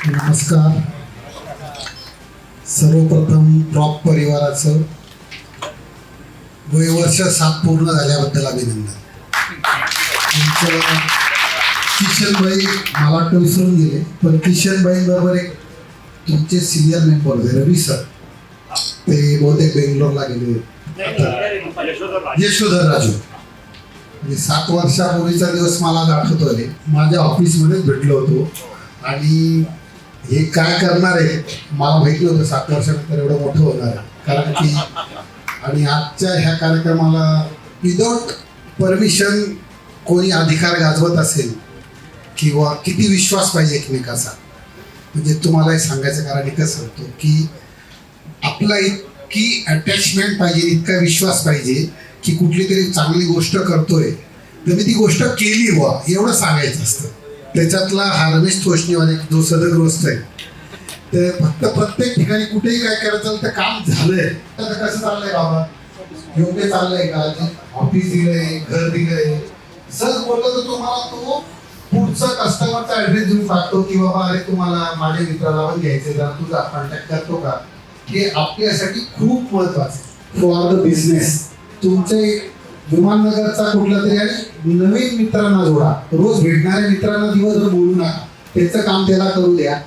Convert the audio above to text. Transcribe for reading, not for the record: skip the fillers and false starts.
नमस्कार. सर्वप्रथम ड्रॉप परिवाराचं वर्ष 7 पूर्ण झाल्याबद्दल अभिनंदन. तुमचं किशनभाई मला वाटतं विसरून गेले, पण किशनभाई बरोबर एक तुमचे सिनियर मेंबर होते रवी सर, ते बहुतेक बेंगलोरला गेले. यशोधर राजू. म्हणजे 7 वर्षापूर्वीचा दिवस मला आठवतोय. माझ्या ऑफिसमध्येच भेटलो होतो आणि हे काय करणार आहे मला माहिती होतं 7 वर्षानंतर एवढं मोठं होणार आहे. कारण की आणि आजच्या ह्या कार्यक्रमाला विदाउट परमिशन कोणी अधिकार गाजवत असेल किंवा किती विश्वास पाहिजे एकमेकाचा. म्हणजे तुम्हाला हे सांगायचं कारण एकच सांगतो की आपला इतकी अटॅचमेंट पाहिजे, इतका विश्वास पाहिजे की कुठली तरी चांगली गोष्ट करतोय तर मी ती गोष्ट केली वा एवढं सांगायचं असतं. त्याच्यातला हा रमेश तोष्णीवाले जो सदग्रस्त आहे ते फक्त प्रत्येक ठिकाणी कुठेही काय करायचं तर काम झालंय. आता कसं चाललंय बाबा, योग्य चाललंय का? ऑफिस दिलंय, घर दिलंय, सहज बोललं तर तुम्हाला तो पुढचा कस्टमरचा ऍड्रेस देऊन टाकतो की बाबा अरे तुम्हाला माझ्या मित्राला पण घ्यायचे जरा तुझा कॉन्टॅक्ट करतो का. हे आपल्यासाठी खूप महत्वाचं फॉर द बिझनेस. तुमचे विमाननगरचा कुठला तरी आणि नवीन मित्रांना जोडा. रोज भेटणाऱ्या मित्रांना दिवसभर बोलू नका, त्याचं काम त्याला करू द्या.